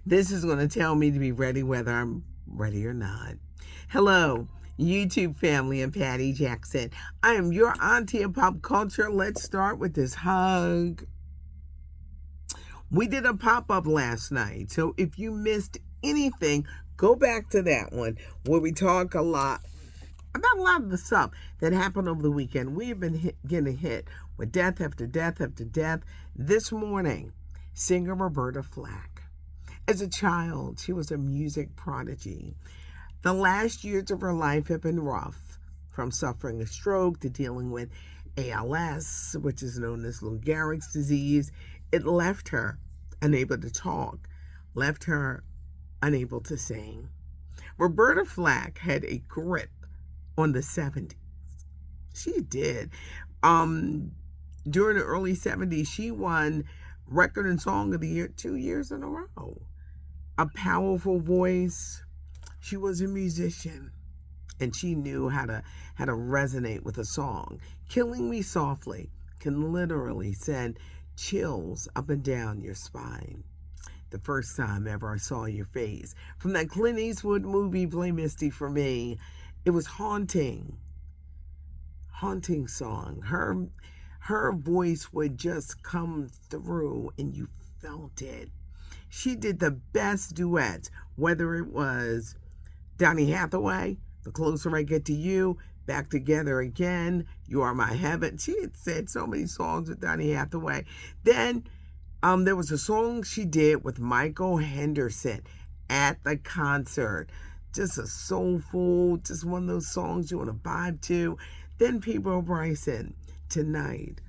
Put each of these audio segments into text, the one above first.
This is going to tell me to be ready whether I'm ready or not. Hello, YouTube family and Patty Jackson. I am your auntie of pop culture. Let's start with this hug. We did a pop-up last night, so if you missed anything, go back to that one where we talk a lot about a lot of the stuff that happened over the weekend. We have been getting hit with death after death after death. This morning, singer Roberta Flack. As a child, she was a music prodigy. The last years of her life have been rough, from suffering a stroke to dealing with ALS, which is known as Lou Gehrig's disease. It left her unable to talk, left her unable to sing. Roberta Flack had a grip on the 70s. She did. During the early 70s, she won Record and Song of the Year 2 years in a row. A powerful voice. She was a musician, and she knew how to resonate with a song. Killing Me Softly can literally send chills up and down your spine. The first time ever I saw your face, from that Clint Eastwood movie Play Misty for Me, it was haunting song. Her voice would just come through and you felt it. She did the best duets, whether it was Donny Hathaway, The Closer I Get to You, Back Together Again, You Are My Heaven. She had said so many songs with Donny Hathaway. Then there was a song she did with Michael Henderson at the concert. Just a soulful, just one of those songs you want to vibe to. Then Peabo Bryson, Tonight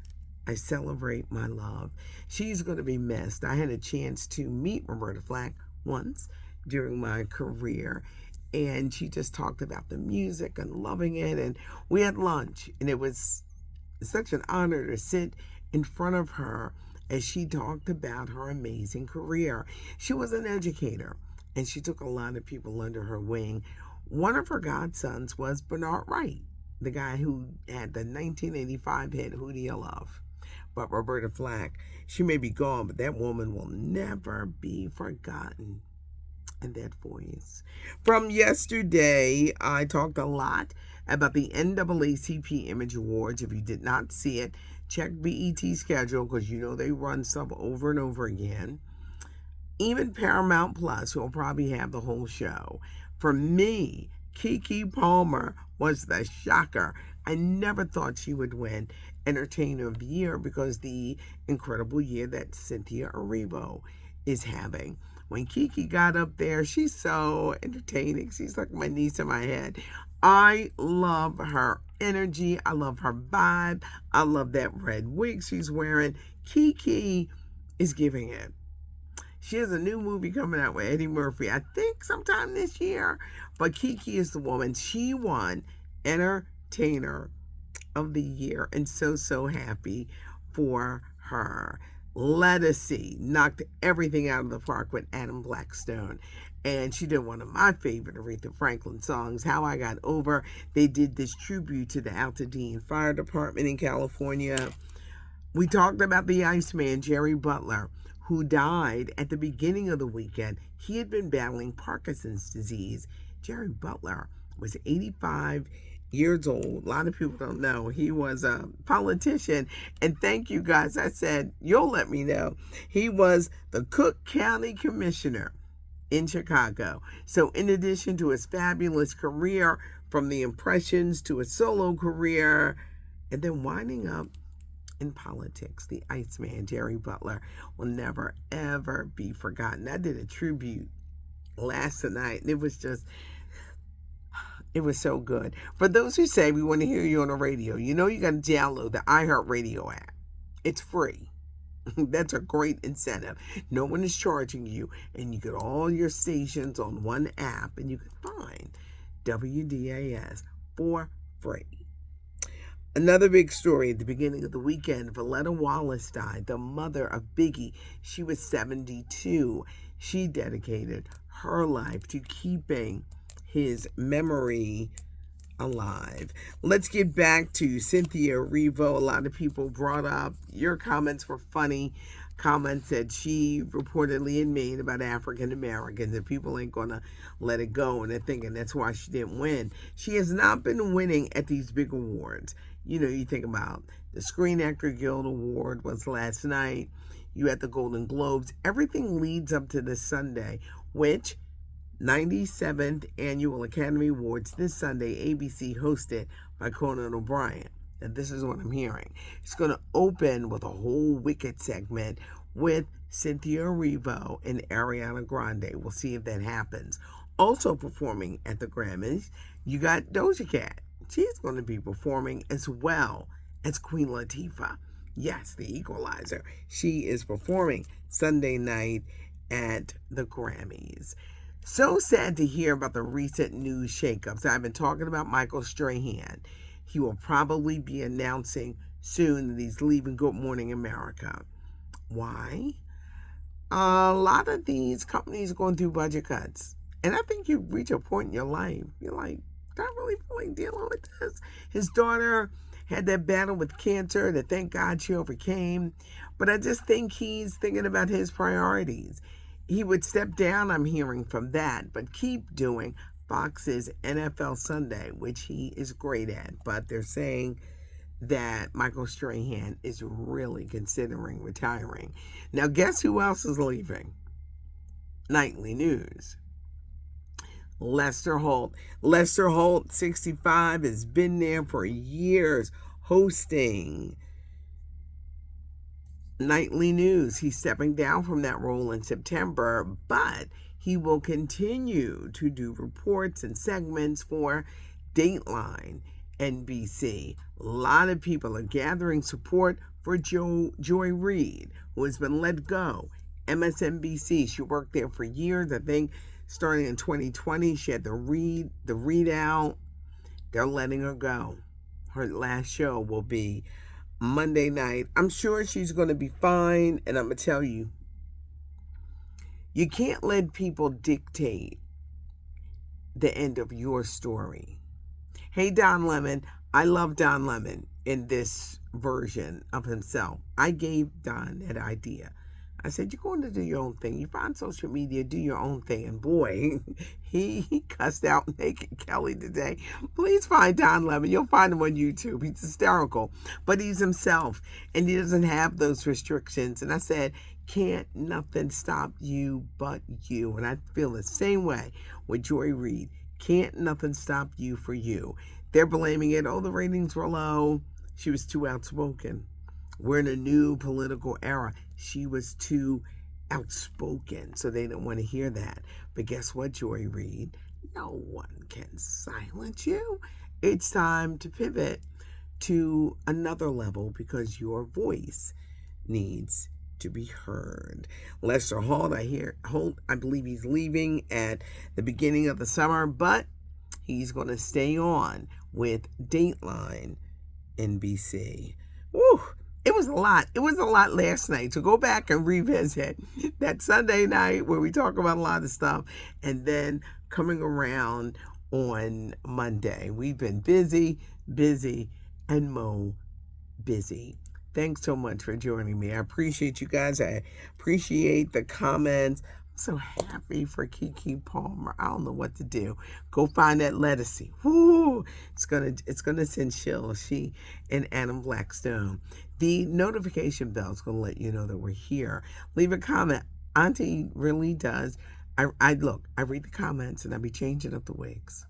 I Celebrate My Love. She's going to be missed. I had a chance to meet Roberta Flack once during my career, and she just talked about the music and loving it, and we had lunch, and it was such an honor to sit in front of her as she talked about her amazing career. She was an educator, and she took a lot of people under her wing. One of her godsons was Bernard Wright, the guy who had the 1985 hit Who Do You Love? But Roberta Flack, she may be gone, but that woman will never be forgotten. And that voice. From yesterday, I talked a lot about the NAACP Image Awards. If you did not see it, check BET's schedule, because you know they run stuff over and over again. Even Paramount Plus will probably have the whole show. For me, Keke Palmer was the shocker. I never thought she would win Entertainer of the Year because the incredible year that Cynthia Erivo is having. When Keke got up there, she's so entertaining. She's like my niece in my head. I love her energy. I love her vibe. I love that red wig she's wearing. Keke is giving it. She has a new movie coming out with Eddie Murphy, I think sometime this year. But Keke is the woman. She won Entertainer of the Year, and so happy for her. Lettucey knocked everything out of the park with Adam Blackstone. And she did one of my favorite Aretha Franklin songs, How I Got Over. They did this tribute to the Altadena Fire Department in California. We talked about the Iceman, Jerry Butler, who died at the beginning of the weekend. He had been battling Parkinson's disease. Jerry Butler was 85 years old. A lot of people don't know. He was a politician. And thank you guys. I said, you'll let me know. He was the Cook County Commissioner in Chicago. So in addition to his fabulous career, from the Impressions to a solo career, and then winding up in politics, the Iceman, Jerry Butler, will never, ever be forgotten. I did a tribute last night, and it was so good. For those who say we want to hear you on the radio, you know you got to download the iHeartRadio app. It's free. That's a great incentive. No one is charging you, and you get all your stations on one app, and you can find WDAS for free. Another big story at the beginning of the weekend, Valletta Wallace died, the mother of Biggie. She was 72. She dedicated her life to keeping his memory alive. Let's get back to Cynthia Erivo. A lot of people brought up, your comments were funny. comments that she reportedly had made about African Americans, and people ain't gonna let it go, and they're thinking that's why she didn't win. She has not been winning at these big awards. You know, you think about the Screen Actor Guild Award was last night. You had the Golden Globes. Everything leads up to this Sunday, which 97th Annual Academy Awards this Sunday, ABC hosted by Conan O'Brien. And this is what I'm hearing. It's going to open with a whole Wicked segment with Cynthia Erivo and Ariana Grande. We'll see if that happens. Also performing at the Grammys, you got Doja Cat. She's going to be performing as well as Queen Latifah. Yes, the Equalizer. She is performing Sunday night at the Grammys. So sad to hear about the recent news shakeups. I've been talking about Michael Strahan. He will probably be announcing soon that he's leaving Good Morning America. Why? A lot of these companies are going through budget cuts. And I think you reach a point in your life, you're like, do I really feel like dealing with this? His daughter had that battle with cancer that thank God she overcame. But I just think he's thinking about his priorities. He would step down, I'm hearing from that, but keep doing Fox's NFL Sunday, which he is great at. But they're saying that Michael Strahan is really considering retiring. Now, guess who else is leaving? Nightly News. Lester Holt. Lester Holt, 65, has been there for years hosting Nightly News. He's stepping down from that role in September, but he will continue to do reports and segments for Dateline NBC. A lot of people are gathering support for Joy Reid, who has been let go. MSNBC, she worked there for years. I think starting in 2020, she had the readout. They're letting her go. Her last show will be Monday night. I'm sure she's going to be fine, and I'm going to tell you, you can't let people dictate the end of your story. Hey, Don Lemon, I love Don Lemon in this version of himself. I gave Don that idea. I said, you're going to do your own thing. You find social media, do your own thing. And boy, he cussed out Naked Kelly today. Please find Don Lemon. You'll find him on YouTube. He's hysterical. But he's himself. And he doesn't have those restrictions. And I said, can't nothing stop you but you. And I feel the same way with Joy Reid. Can't nothing stop you for you. They're blaming it. Oh, the ratings were low. She was too outspoken. We're in a new political era. She was too outspoken, so they didn't want to hear that. But guess what, Joy Reid? No one can silence you. It's time to pivot to another level because your voice needs to be heard. Lester Holt, I believe he's leaving at the beginning of the summer, but he's going to stay on with Dateline NBC. Woo! It was a lot. It was a lot last night. So go back and revisit that Sunday night where we talk about a lot of stuff. And then coming around on Monday. We've been busy, and more busy. Thanks so much for joining me. I appreciate you guys. I appreciate the comments. I'm so happy for Keke Palmer. I don't know what to do. Go find that lettucey. Woo! It's gonna send chills. She and Adam Blackstone. The notification bell is gonna let you know that we're here. Leave a comment. Auntie really does. I read the comments and I be changing up the wigs.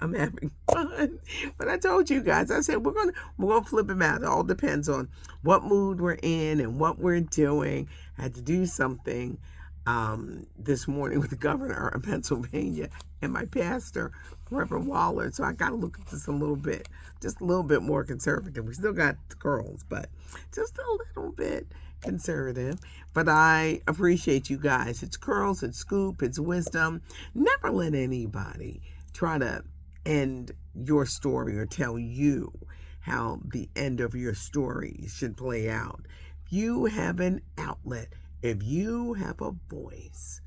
I'm having fun. But I told you guys, I said we're gonna flip them out. It all depends on what mood we're in and what we're doing. I had to do something this morning with the governor of Pennsylvania and my pastor, Reverend Waller. So I gotta look at this just a little bit more conservative. We still got the curls, but just a little bit conservative. But I appreciate you guys. It's curls, it's scoop, it's wisdom. Never let anybody try to end your story or tell you how the end of your story should play out. If you have an outlet, if you have a voice,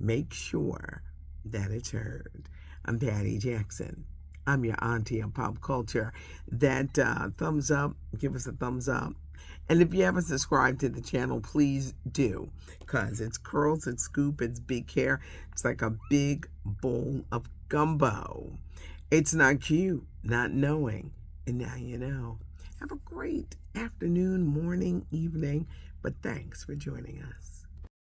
make sure that it's heard. I'm Patty Jackson. I'm your auntie of pop culture. That thumbs up, give us a thumbs up. And if you haven't subscribed to the channel, please do, because it's curls, it's scoop, it's big hair. It's like a big bowl of gumbo. It's not cute, not knowing, and now you know. Have a great afternoon, morning, evening, but thanks for joining us.